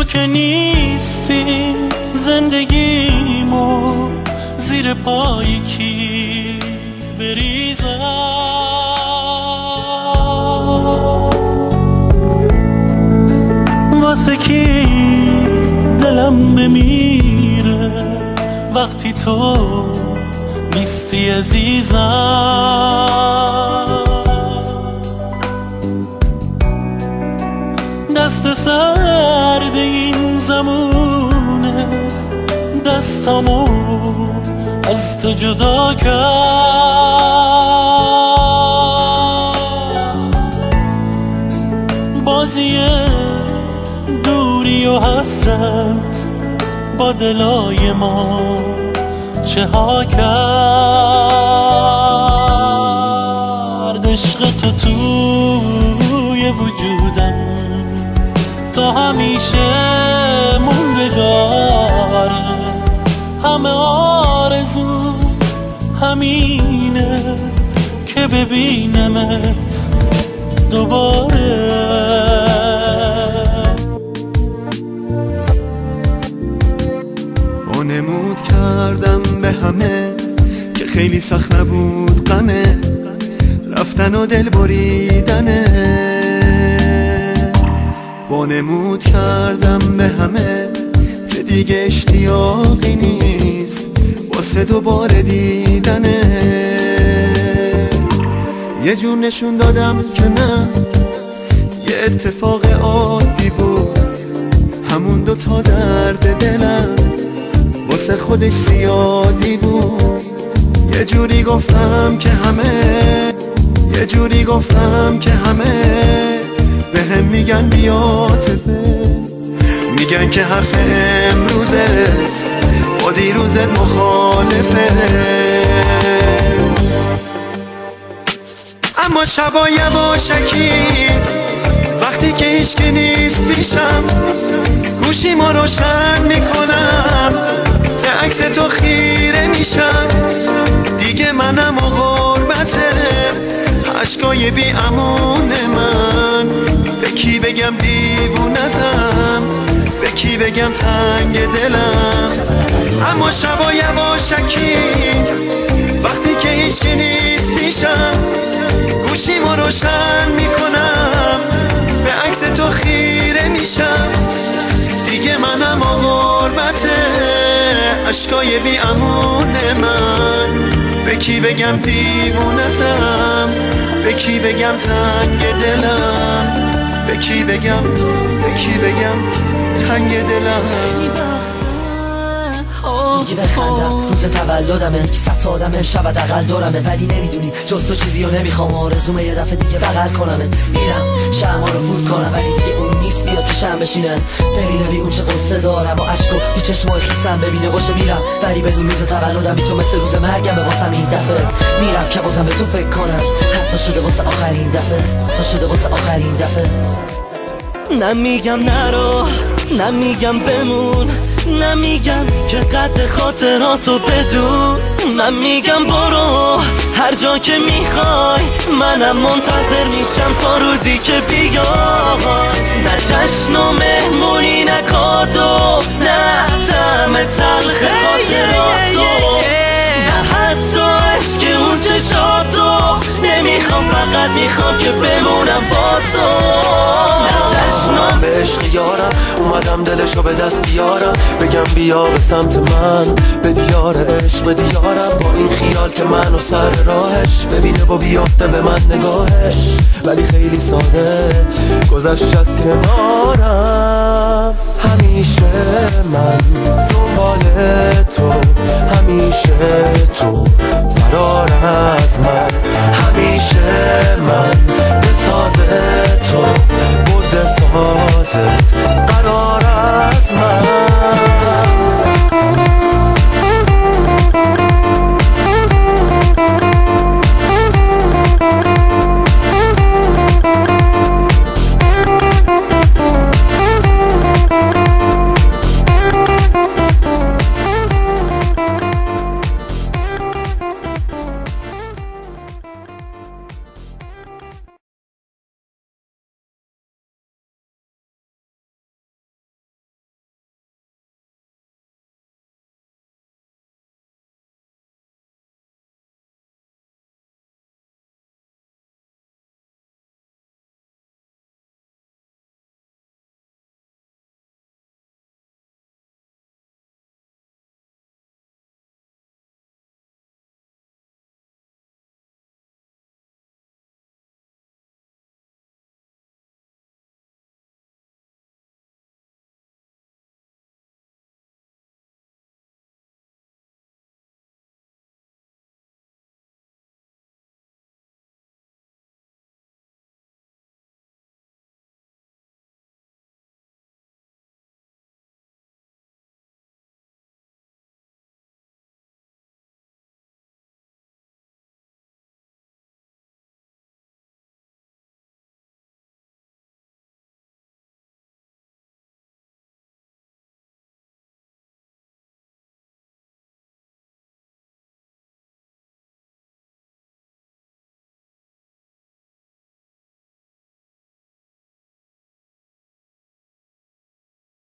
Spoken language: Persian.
که نیستی زندگیمو زیر پای کی بریزم؟ واسه کی دلم بمیره وقتی تو نیستی عزیزم؟ دست سرد این زمونه دستامو از تو جدا کرد. بازی دوری و حسرت با دلای ما چه ها کرد. عشق تو توی وجودم تا همیشه موندگاره. همه آرزو همینه که ببینمت دوباره. وانمود کردم به همه که خیلی سخت نبود غمه رفتن و دل بریدنه. وانمود کردم به همه که دیگه اشتیاقی نیست واسه دوباره دیدنه. یه جور نشون دادم که نه یه اتفاق عادی بود، همون دوتا درد دلم واسه خودش زیادی بود. یه جوری گفتم که همه به هم میگن بی‌عاطفه، میگن که حرف امروزت با دیروزت مخالفه. اما شبا یواشکی وقتی که هیچکی نیست پیشم گوشیمو روشن میکنم به عکس تو خیره میشم. دیگه منم و غربته عشقای بی امان من، به کی بگم دیوونتم به کی بگم تنگ دلم. اما شبا یواشکی وقتی که هیچکی نیست پیشم گوشیمو روشن میکنم به عکس تو خیره میشم. دیگه منم و غربته عشقای بی امان من، به کی بگم دیوونتم به کی بگم تنگ دلم، به کی بگم تنگ دلم. میگی بخندم روز تولدمه، 100 تا آدم شب حداقل دارمه، ولی نمیدونی جز تو چیزی رو نمیخوام. آرزومه یه دفعه دیگه بغل کنمت، میرم شمع رو فوت کنم ولی دیگه اون نیست بیاد پیشم بشینه ببینه بی اون چه قصه دارم و عشقو تو چشمای خیسم ببینه باشه. میرم ولی بدون روز تولدم بی تو مثل روز مرگمه واسم این دفعه. میرم که بازم به تو فکر کنم حتی شده واسه آخرین دفعه. نمیگم نرو نمیگم بمون، نمیگم که قد خاطراتو بدون. من میگم برو هر جا که میخوای، منم منتظر میشم تا روزی که بیای. نه جشن و مهمونی نه کادو نه طعم تلخ خاطراتو نه حتی عشق اون چشاتو. نمیخوام فقط میخوام که بمونم با تو. نه جشنم به عشق یارم اومدم دلشو به دست بیارم، بگم بیا به سمت من به دیار عشق به دیارم. با این خیال که منو سر راهش ببینه و بیافته به من نگاهش، ولی خیلی ساده گذشت از کنارم. همیشه من دنبال تو، همیشه تو فرار از من، همیشه من